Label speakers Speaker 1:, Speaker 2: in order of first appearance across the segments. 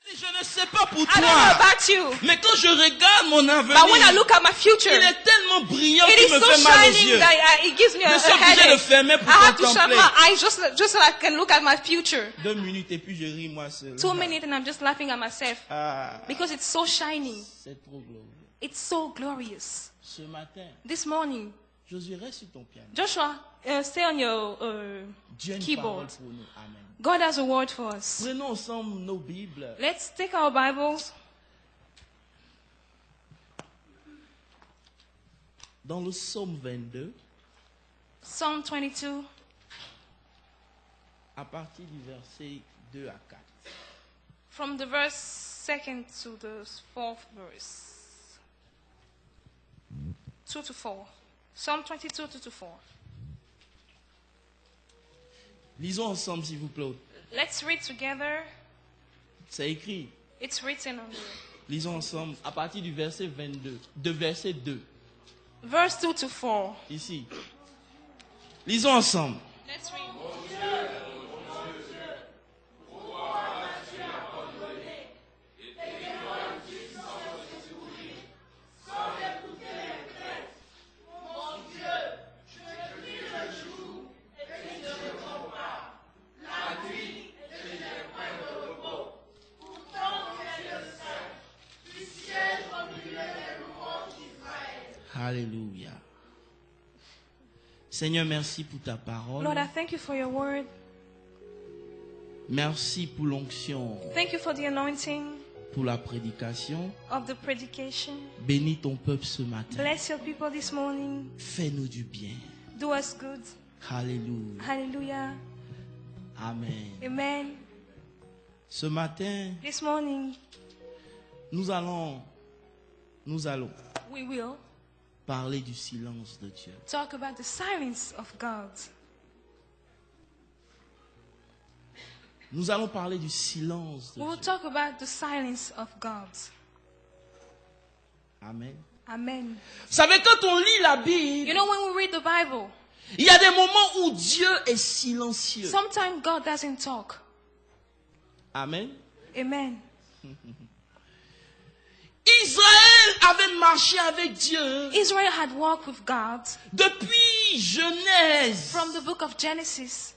Speaker 1: Je ne sais pas pour
Speaker 2: I don't know
Speaker 1: toi,
Speaker 2: about you,
Speaker 1: mais quand je regarde mon
Speaker 2: but when I
Speaker 1: avenir,
Speaker 2: look at my future,
Speaker 1: il est tellement brillant
Speaker 2: it
Speaker 1: qu'il
Speaker 2: is
Speaker 1: me
Speaker 2: so
Speaker 1: fait mal aux
Speaker 2: shining
Speaker 1: yeux.
Speaker 2: that it gives me
Speaker 1: Je
Speaker 2: a
Speaker 1: suis obligé de
Speaker 2: headache.
Speaker 1: fermer pour
Speaker 2: I have to shut
Speaker 1: contempler.
Speaker 2: my eyes just so I can look at my future.
Speaker 1: 2 minutes et puis je ris moi seul.
Speaker 2: 2 minutes and I'm just laughing at myself
Speaker 1: Ah,
Speaker 2: because it's so shining.
Speaker 1: c'est trop glorieux.
Speaker 2: It's so glorious.
Speaker 1: Ce matin,
Speaker 2: This morning,
Speaker 1: Josué, reste sur ton piano.
Speaker 2: Joshua, stay on your
Speaker 1: Dieu a une
Speaker 2: keyboard.
Speaker 1: parole pour nous. Amen.
Speaker 2: God has a word for us.
Speaker 1: Prenons ensemble nos Bibles.
Speaker 2: Let's take our Bibles
Speaker 1: Dans le psaume 22,
Speaker 2: Psalm 22,
Speaker 1: à partir du verset 2 à 4.
Speaker 2: from the verse 2nd to the 4th verse. 2 to 4. Psalm 22, 2 to 4.
Speaker 1: Lisons ensemble, s'il vous plaît.
Speaker 2: Let's read together.
Speaker 1: C'est écrit.
Speaker 2: It's written on the
Speaker 1: Lisons ensemble à partir du verset 22. De verset 2.
Speaker 2: verse 2 to 4.
Speaker 1: Ici. Lisons ensemble.
Speaker 2: Let's read.
Speaker 1: Alléluia. Seigneur, merci pour ta parole.
Speaker 2: Lord, I thank you for your word.
Speaker 1: Merci pour l'onction,
Speaker 2: Thank you for the anointing
Speaker 1: pour la prédication.
Speaker 2: of the predication.
Speaker 1: Bénis ton peuple ce matin.
Speaker 2: Bless your people this morning.
Speaker 1: Fais-nous du bien.
Speaker 2: Do us good.
Speaker 1: Alléluia.
Speaker 2: Hallelujah.
Speaker 1: Amen.
Speaker 2: Amen.
Speaker 1: Ce matin,
Speaker 2: This morning,
Speaker 1: nous allons
Speaker 2: we will
Speaker 1: parler du silence de Dieu.
Speaker 2: talk about the silence of God.
Speaker 1: Nous allons parler du silence de
Speaker 2: We will
Speaker 1: Dieu.
Speaker 2: talk about the silence of God.
Speaker 1: Amen.
Speaker 2: Amen.
Speaker 1: Vous savez, quand on lit la Bible,
Speaker 2: You know, when we read the Bible,
Speaker 1: il y a des moments où Dieu est silencieux.
Speaker 2: sometimes God doesn't talk.
Speaker 1: Amen.
Speaker 2: Amen.
Speaker 1: Israël avait marché avec Dieu
Speaker 2: Israel had walked with God
Speaker 1: depuis Genèse.
Speaker 2: from the book of Genesis.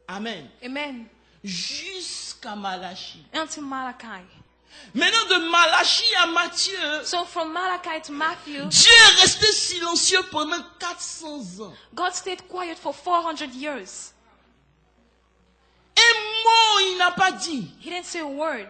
Speaker 1: Amen.
Speaker 2: Amen.
Speaker 1: Jusqu'à Malachie.
Speaker 2: Until Malachi.
Speaker 1: Maintenant, de Malachie à Matthieu,
Speaker 2: So from Malachi to Matthew,
Speaker 1: Dieu est resté silencieux pendant 400 ans.
Speaker 2: God stayed quiet for 400 years.
Speaker 1: Un mot, il n'a pas dit.
Speaker 2: He didn't say a word.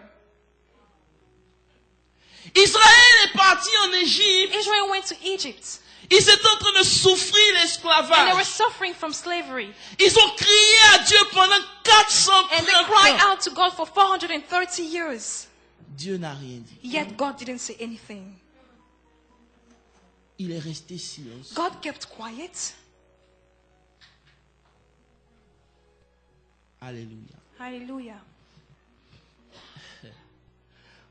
Speaker 1: Israël est parti en Égypte.
Speaker 2: Israel went to Egypt
Speaker 1: Ils étaient en train de souffrir
Speaker 2: and they were
Speaker 1: l'esclavage.
Speaker 2: suffering from slavery.
Speaker 1: Ils ont crié à Dieu pendant 400
Speaker 2: And they cried
Speaker 1: ans.
Speaker 2: out to God for 430 years.
Speaker 1: Dieu n'a rien dit.
Speaker 2: Yet God didn't say anything.
Speaker 1: Il est resté silencieux.
Speaker 2: God kept quiet.
Speaker 1: Alléluia.
Speaker 2: Hallelujah.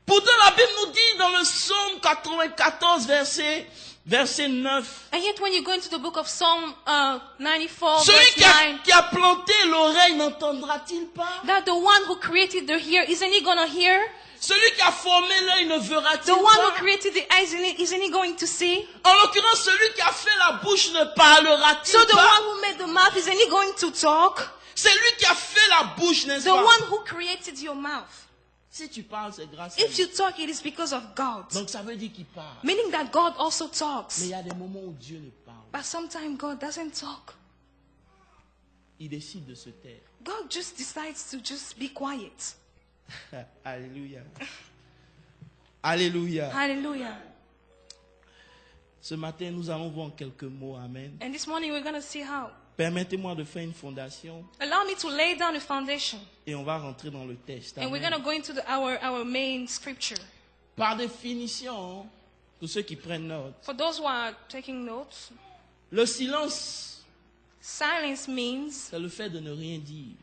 Speaker 1: Pourtant, la Bible nous dit dans le psaume 94, verset 9,
Speaker 2: And yet when you go into the book of Psalm 94,
Speaker 1: celui
Speaker 2: verse 9,
Speaker 1: qui a planté l'oreille n'entendra-t-il pas?
Speaker 2: that the one who created the ear, isn't he going to hear?
Speaker 1: Celui qui a formé l'œil ne verra-t-il
Speaker 2: The one who
Speaker 1: pas?
Speaker 2: created the eyes, isn't he going to see?
Speaker 1: En l'occurrence, celui qui a fait la bouche ne parlera-t-il
Speaker 2: So the
Speaker 1: pas?
Speaker 2: one who made the mouth, isn't he going to talk?
Speaker 1: C'est lui qui a fait la bouche, n'est-ce
Speaker 2: The
Speaker 1: pas?
Speaker 2: one who created your mouth.
Speaker 1: Si tu parles, c'est grâce à
Speaker 2: If
Speaker 1: lui.
Speaker 2: you talk, it is because of God.
Speaker 1: Donc ça veut dire qu'il parle.
Speaker 2: Meaning that God also
Speaker 1: Mais il
Speaker 2: talks.
Speaker 1: y a des moments où Dieu ne parle.
Speaker 2: But sometimes God doesn't talk.
Speaker 1: Il décide de se taire.
Speaker 2: God just decides to just be quiet.
Speaker 1: Alléluia. Alléluia.
Speaker 2: Hallelujah.
Speaker 1: Ce matin, nous allons voir en quelques mots. Amen.
Speaker 2: And this morning we're going to see how.
Speaker 1: Permettez-moi de faire une fondation
Speaker 2: Allow me to lay down a foundation.
Speaker 1: et on va rentrer dans le texte.
Speaker 2: And we're
Speaker 1: Amen.
Speaker 2: going to go into our main scripture.
Speaker 1: Par définition, pour ceux qui prennent note,
Speaker 2: For those who are taking notes,
Speaker 1: le silence,
Speaker 2: silence means,
Speaker 1: c'est le fait de ne rien dire.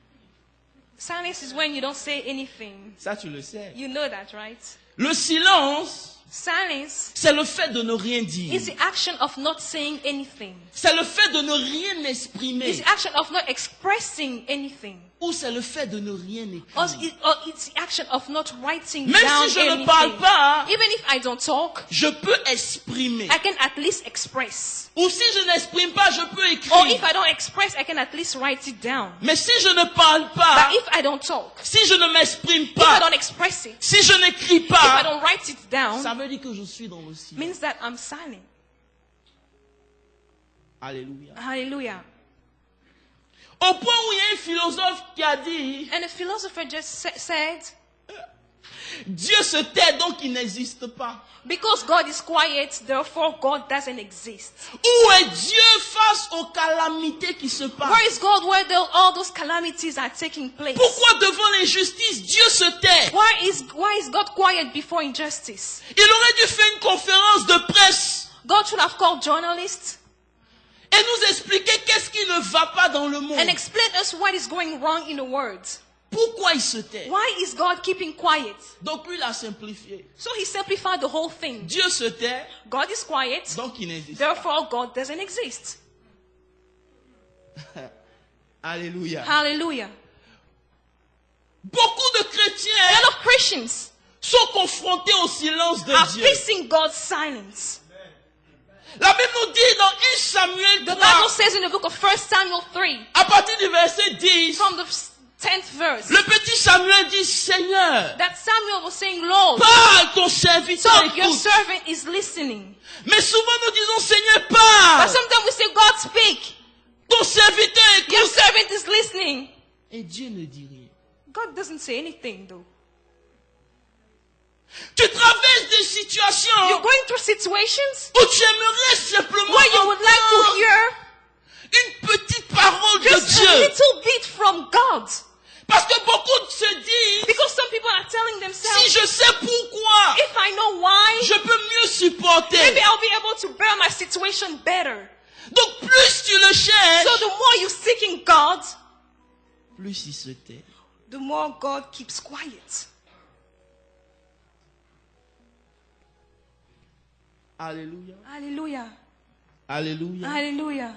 Speaker 2: silence is when you don't say anything.
Speaker 1: Ça, tu le sais.
Speaker 2: You know that, right?
Speaker 1: Le silence,
Speaker 2: Silence
Speaker 1: c'est le fait de ne rien
Speaker 2: is
Speaker 1: dire.
Speaker 2: the action of not saying anything.
Speaker 1: C'est le fait de ne rien exprimer.
Speaker 2: It's the action of not expressing anything.
Speaker 1: Ou c'est le fait de ne rien
Speaker 2: Or
Speaker 1: écrire.
Speaker 2: it's the action of not writing
Speaker 1: Même
Speaker 2: down
Speaker 1: si je ne
Speaker 2: anything.
Speaker 1: parle pas,
Speaker 2: Even if I don't talk,
Speaker 1: je peux exprimer.
Speaker 2: I can at least express.
Speaker 1: Ou si je n'exprime pas, je peux
Speaker 2: Or if
Speaker 1: écrire.
Speaker 2: I don't express, I can at least write it down.
Speaker 1: Mais si je ne parle
Speaker 2: But
Speaker 1: pas,
Speaker 2: if I don't talk,
Speaker 1: si je ne m'exprime
Speaker 2: if I
Speaker 1: pas,
Speaker 2: don't express it,
Speaker 1: si je n'écris
Speaker 2: if I
Speaker 1: pas,
Speaker 2: don't write it down,
Speaker 1: ça veut dire que je suis dans le silence.
Speaker 2: means that I'm silent.
Speaker 1: Alléluia.
Speaker 2: Hallelujah.
Speaker 1: Au point où il y a un philosophe qui a dit,
Speaker 2: And the philosopher just said,
Speaker 1: Dieu se tait donc il n'existe pas.
Speaker 2: because God is quiet, therefore God doesn't exist.
Speaker 1: Où est Dieu face aux calamités qui se
Speaker 2: Where
Speaker 1: passent?
Speaker 2: is God where all those calamities are taking place?
Speaker 1: Pourquoi devant l'injustice, Dieu se tait?
Speaker 2: Why is God quiet before injustice?
Speaker 1: Il aurait dû faire une conférence de presse
Speaker 2: God should have called journalists
Speaker 1: et nous expliquer qu'est-ce qui ne va pas dans le monde.
Speaker 2: and explain us what is going wrong in the world.
Speaker 1: Pourquoi il se tait?
Speaker 2: Why is God keeping quiet?
Speaker 1: Donc lui, il a simplifié.
Speaker 2: So he simplified the whole thing.
Speaker 1: Dieu se tait,
Speaker 2: God is quiet,
Speaker 1: donc il n'existe pas.
Speaker 2: therefore God doesn't exist.
Speaker 1: Alléluia.
Speaker 2: Hallelujah.
Speaker 1: Beaucoup de
Speaker 2: A
Speaker 1: chrétiens
Speaker 2: lot of Christians
Speaker 1: sont confrontés au silence de
Speaker 2: are
Speaker 1: Dieu.
Speaker 2: facing God's silence.
Speaker 1: La Bible nous dit dans 1 Samuel
Speaker 2: The
Speaker 1: 3,
Speaker 2: Bible says in the book of 1 Samuel 3,
Speaker 1: à partir du verset 10,
Speaker 2: from the 10th verse,
Speaker 1: le petit Samuel dit, Seigneur,
Speaker 2: that Samuel was saying, Lord,
Speaker 1: parle, ton serviteur
Speaker 2: talk, your
Speaker 1: écoute.
Speaker 2: servant is listening.
Speaker 1: Mais souvent nous disons, Seigneur,
Speaker 2: But
Speaker 1: parle,
Speaker 2: sometimes we say, God, speak.
Speaker 1: ton serviteur
Speaker 2: Your
Speaker 1: écoute.
Speaker 2: servant is listening.
Speaker 1: Et Dieu ne dit rien.
Speaker 2: God doesn't say anything, though.
Speaker 1: Tu traverses des situations
Speaker 2: You're going through situations
Speaker 1: où tu aimerais simplement
Speaker 2: where you would like to
Speaker 1: entendre
Speaker 2: hear
Speaker 1: une petite parole de
Speaker 2: just a
Speaker 1: Dieu.
Speaker 2: little bit from God.
Speaker 1: Parce que beaucoup se disent,
Speaker 2: Because some people are telling
Speaker 1: si
Speaker 2: themselves,
Speaker 1: je sais pourquoi,
Speaker 2: if I know why,
Speaker 1: je peux mieux supporter.
Speaker 2: maybe I'll be able to bear my situation better.
Speaker 1: Donc plus tu le cherches,
Speaker 2: So the more you seek in God,
Speaker 1: plus il se tait.
Speaker 2: the more God keeps quiet.
Speaker 1: Alléluia.
Speaker 2: Hallelujah.
Speaker 1: Alléluia.
Speaker 2: Hallelujah.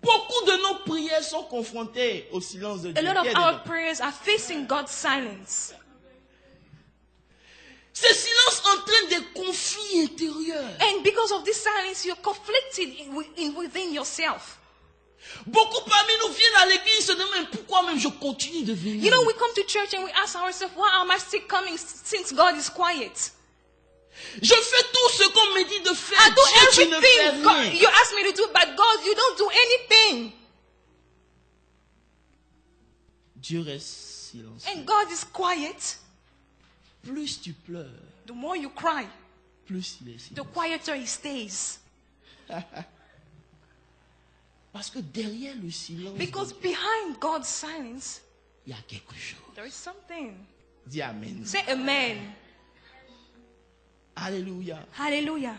Speaker 1: Beaucoup de nos prières sont confrontées au silence de
Speaker 2: A
Speaker 1: Dieu.
Speaker 2: lot of
Speaker 1: Qui est
Speaker 2: our
Speaker 1: dedans?
Speaker 2: prayers are facing God's silence.
Speaker 1: Ce silence entraîne des conflits intérieurs.
Speaker 2: And because of this silence, you're conflicted within yourself.
Speaker 1: Beaucoup parmi nous viennent à l'église et se demandent pourquoi même je continue de venir.
Speaker 2: You know, we come to church and we ask ourselves, why am I still coming since God is quiet?
Speaker 1: Je fais tout ce qu'on me dit de faire.
Speaker 2: I do
Speaker 1: Dieu, tu ne fais
Speaker 2: everything God,
Speaker 1: rien.
Speaker 2: you ask me to do, but God, you don't do anything.
Speaker 1: Dieu reste silencieux.
Speaker 2: And God is quiet.
Speaker 1: Plus tu pleures,
Speaker 2: The more you cry,
Speaker 1: plus il est
Speaker 2: the
Speaker 1: silencieux.
Speaker 2: quieter He stays.
Speaker 1: Parce que derrière le silence,
Speaker 2: Because behind God's silence,
Speaker 1: il y a quelque chose.
Speaker 2: there is something.
Speaker 1: Dis Amen.
Speaker 2: Say amen.
Speaker 1: Alléluia.
Speaker 2: Hallelujah.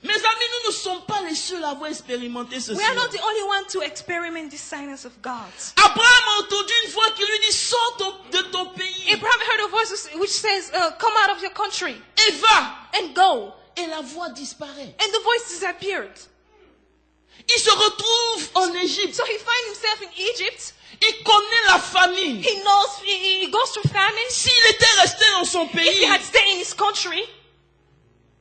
Speaker 1: Mes amis, nous ne sommes pas les seuls à avoir expérimenté ce
Speaker 2: We are not
Speaker 1: silence.
Speaker 2: the only one to experiment this silence of God.
Speaker 1: Abraham a entendu une voix qui lui dit, sors de ton pays
Speaker 2: Abraham heard a voice which says, come out of your country
Speaker 1: et va.
Speaker 2: and go.
Speaker 1: Et la voix disparaît.
Speaker 2: And the voice disappeared.
Speaker 1: Il se retrouve en Égypte.
Speaker 2: So he finds himself in Egypt.
Speaker 1: Il connaît la famine.
Speaker 2: He knows, he goes through famine.
Speaker 1: S'il était resté dans son
Speaker 2: If
Speaker 1: pays,
Speaker 2: he had stayed in his country,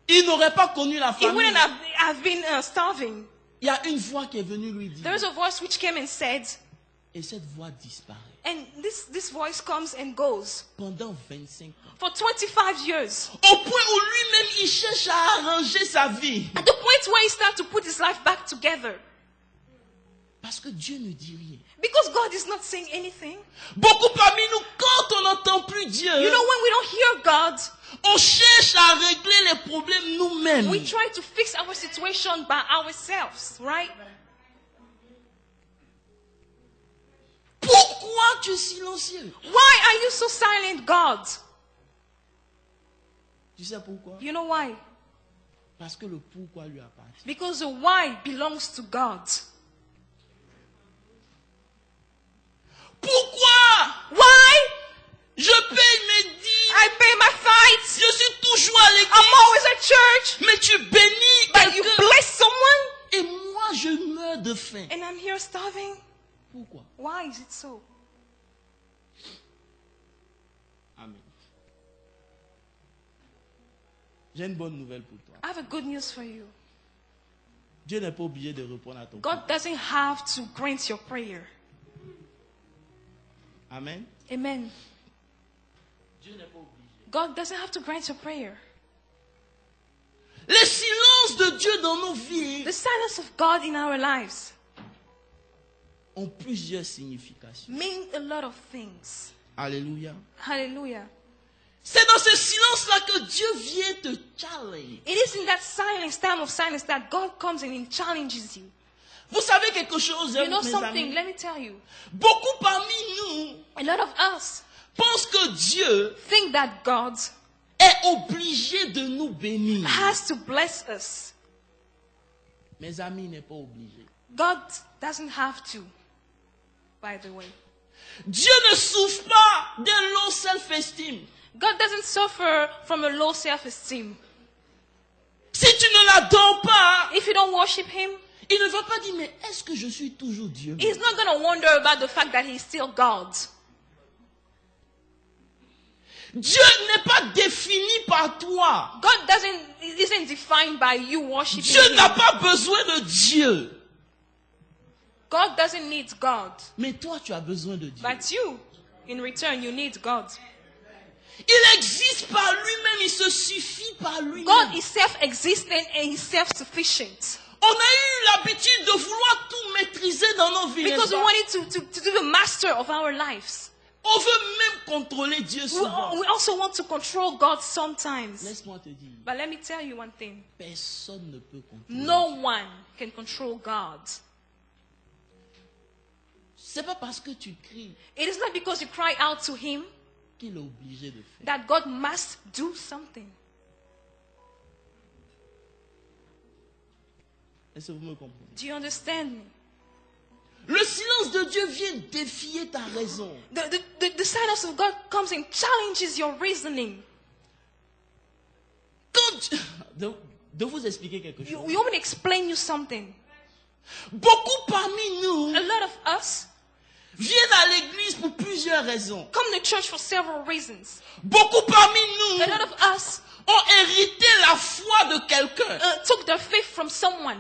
Speaker 1: il n'aurait pas connu la
Speaker 2: he wouldn't
Speaker 1: famine.
Speaker 2: have been starving.
Speaker 1: Il y a une voix qui est venue lui dire.
Speaker 2: There is a voice which came and said,
Speaker 1: Et cette voix disparaît.
Speaker 2: and this voice comes and goes
Speaker 1: Pendant 25 ans.
Speaker 2: for 25 years.
Speaker 1: Au point où lui-même, il cherche à arranger sa vie.
Speaker 2: At the point where he starts to put his life back together.
Speaker 1: Parce que Dieu ne dit rien.
Speaker 2: Because God is not saying anything.
Speaker 1: Beaucoup parmi nous, quand on n'entend plus Dieu,
Speaker 2: You know, when we don't hear God,
Speaker 1: on cherche à régler les problèmes nous-mêmes.
Speaker 2: we try to fix our situation by ourselves, right?
Speaker 1: Pourquoi tu es silencieux?
Speaker 2: Why are you so silent, God?
Speaker 1: Tu sais pourquoi?
Speaker 2: You know why?
Speaker 1: Parce que le pourquoi lui appartient.
Speaker 2: Because the why belongs to God.
Speaker 1: Pourquoi
Speaker 2: Why?
Speaker 1: je paye mes dîmes?
Speaker 2: I pay my tithes.
Speaker 1: Je suis toujours à Mais tu bénis
Speaker 2: But you
Speaker 1: quelqu'un
Speaker 2: bless someone,
Speaker 1: et moi je meurs de faim.
Speaker 2: and I'm here starving.
Speaker 1: Pourquoi?
Speaker 2: Why is it so?
Speaker 1: Amen. J'ai une bonne nouvelle pour toi.
Speaker 2: I have a good news for you.
Speaker 1: Dieu n'est pas obligé de répondre à ton
Speaker 2: God
Speaker 1: prière.
Speaker 2: doesn't have to grant your prayer.
Speaker 1: Amen.
Speaker 2: Amen.
Speaker 1: Dieu n'est pas obligé.
Speaker 2: God doesn't have to grant your prayer.
Speaker 1: Les silences de Dieu dans nos vies
Speaker 2: The silence of God in our lives
Speaker 1: ont plusieurs significations.
Speaker 2: mean a lot of things.
Speaker 1: Alléluia.
Speaker 2: Hallelujah.
Speaker 1: C'est dans ce silence-là que Dieu vient te challenger.
Speaker 2: It is in that silence, time of silence, that God comes in and challenges you.
Speaker 1: Vous savez quelque chose,
Speaker 2: You know
Speaker 1: mes
Speaker 2: something?
Speaker 1: amis?
Speaker 2: Let me tell you.
Speaker 1: Beaucoup parmi nous
Speaker 2: A lot of us
Speaker 1: pensent que Dieu
Speaker 2: think that God
Speaker 1: est obligé de nous bénir.
Speaker 2: has to bless us.
Speaker 1: Mes amis, il n'est pas obligé.
Speaker 2: God doesn't have to, by the way.
Speaker 1: Dieu ne souffre pas d'un low self-esteem.
Speaker 2: God doesn't suffer from a low self-esteem.
Speaker 1: Si tu ne l'adores pas,
Speaker 2: If you don't worship Him,
Speaker 1: il ne va pas dire, mais est-ce que je suis toujours Dieu?
Speaker 2: He's not going to wonder about the fact that He's still God.
Speaker 1: Dieu n'est pas défini par toi.
Speaker 2: God isn't defined by you worshiping
Speaker 1: Dieu n'a
Speaker 2: Him.
Speaker 1: pas besoin de Dieu.
Speaker 2: God doesn't need God.
Speaker 1: Mais toi, tu as besoin de Dieu.
Speaker 2: But you, in return, you need God.
Speaker 1: Il existe par lui-même, il se suffit par lui-même.
Speaker 2: God is self-existent and He's self-sufficient.
Speaker 1: On a eu l'habitude de vouloir tout maîtriser dans nos vies.
Speaker 2: Because
Speaker 1: n'est-ce
Speaker 2: we
Speaker 1: pas?
Speaker 2: wanted to be the master of our lives.
Speaker 1: On veut même contrôler Dieu
Speaker 2: We
Speaker 1: souvent.
Speaker 2: also want to control God sometimes.
Speaker 1: Laisse-moi te dire,
Speaker 2: But let me tell you one thing.
Speaker 1: personne ne peut contrôler.
Speaker 2: No one can control God.
Speaker 1: C'est pas parce que tu cries
Speaker 2: It is not because you cry out to Him
Speaker 1: qu'il est obligé de faire.
Speaker 2: that God must do something.
Speaker 1: Est-ce que vous me comprenez?
Speaker 2: Do you understand me?
Speaker 1: Le silence de Dieu vient défier ta raison.
Speaker 2: The silence of God comes and challenges your reasoning.
Speaker 1: Quand de vous expliquer quelque chose.
Speaker 2: You want me to explain you something?
Speaker 1: Beaucoup parmi nous
Speaker 2: A lot of us
Speaker 1: viennent à l'église pour plusieurs raisons.
Speaker 2: come to church for several reasons.
Speaker 1: Beaucoup parmi nous
Speaker 2: A lot of us
Speaker 1: ont hérité la foi de quelqu'un.
Speaker 2: took their faith from someone.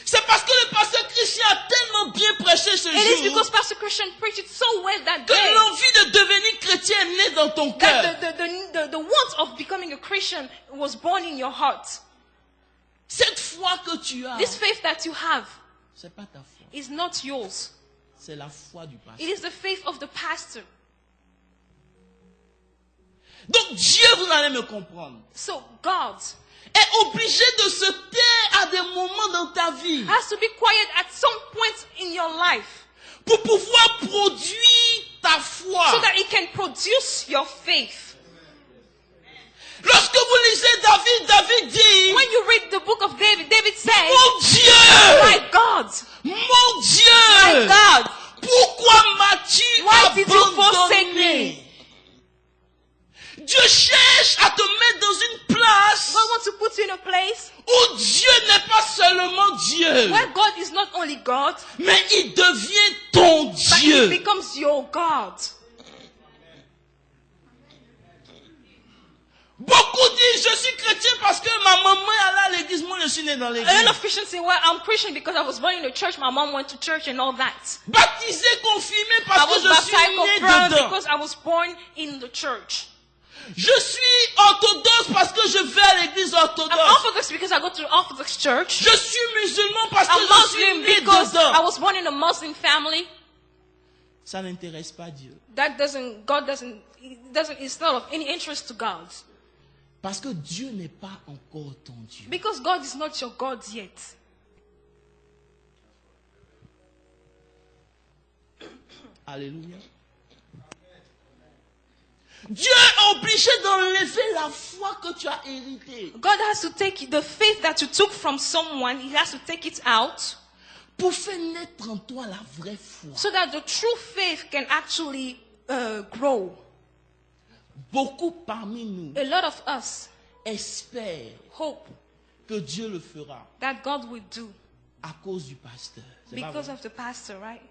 Speaker 1: C'est parce que le pasteur Christian a tellement bien prêché ce
Speaker 2: It is
Speaker 1: jour
Speaker 2: because Pastor Christian preached it so well that
Speaker 1: que
Speaker 2: day
Speaker 1: l'envie de devenir chrétien est née dans ton cœur.
Speaker 2: that the want of becoming a Christian was born in your heart.
Speaker 1: Cette foi que tu as,
Speaker 2: This faith that you have
Speaker 1: c'est pas ta foi,
Speaker 2: is not yours.
Speaker 1: c'est la foi du
Speaker 2: It
Speaker 1: pasteur.
Speaker 2: is the faith of the pastor.
Speaker 1: Donc Dieu, vous allez me comprendre,
Speaker 2: So God
Speaker 1: est obligé de se taire à des moments dans ta vie
Speaker 2: has to be quiet at some point in your life
Speaker 1: pour pouvoir produire ta foi.
Speaker 2: so that it can produce your faith.
Speaker 1: Lorsque vous lisez David, David dit,
Speaker 2: When you read the book of David, David says,
Speaker 1: mon Dieu,
Speaker 2: My God,
Speaker 1: mon
Speaker 2: my
Speaker 1: Dieu,
Speaker 2: God,
Speaker 1: pourquoi m'as-tu
Speaker 2: why did you forsake
Speaker 1: abandonné?
Speaker 2: me?
Speaker 1: Dieu cherche à te mettre dans une place
Speaker 2: God wants to put you in a place
Speaker 1: où Dieu n'est pas seulement Dieu,
Speaker 2: where God is not only God,
Speaker 1: mais il devient ton
Speaker 2: but He
Speaker 1: Dieu.
Speaker 2: becomes your God.
Speaker 1: Beaucoup disent, je suis chrétien parce que ma maman est allée à l'église, moi je suis né dans
Speaker 2: A lot
Speaker 1: l'église.
Speaker 2: of Christians say, well, I'm Christian because I was born in the church, my mom went to church and all that.
Speaker 1: Baptisé, confirmé
Speaker 2: I
Speaker 1: parce que
Speaker 2: was
Speaker 1: je suis
Speaker 2: baptized,
Speaker 1: né
Speaker 2: confirmed
Speaker 1: dedans.
Speaker 2: because I was born in the church.
Speaker 1: Je suis orthodoxe parce que je vais à l'église
Speaker 2: I'm
Speaker 1: orthodoxe.
Speaker 2: Orthodox because I go to the Orthodox church.
Speaker 1: Je suis musulman parce que
Speaker 2: I'm
Speaker 1: je suis
Speaker 2: Muslim
Speaker 1: né
Speaker 2: because I
Speaker 1: dedans.
Speaker 2: was born in a Muslim family.
Speaker 1: Ça n'intéresse pas Dieu.
Speaker 2: It's not of any interest to God.
Speaker 1: Parce que Dieu n'est pas encore ton Dieu.
Speaker 2: Because God is not your God yet.
Speaker 1: Alléluia. Dieu est obligé d'enlever la foi que tu as héritée
Speaker 2: God has to take the faith that you took from someone, He has to take it out
Speaker 1: pour faire naître en toi la vraie foi.
Speaker 2: so that the true faith can actually grow.
Speaker 1: Beaucoup parmi nous
Speaker 2: A lot of us
Speaker 1: espère
Speaker 2: hope
Speaker 1: que Dieu le fera
Speaker 2: that God will do
Speaker 1: à cause du pasteur. C'est pas
Speaker 2: because
Speaker 1: vrai?
Speaker 2: of the pastor, right?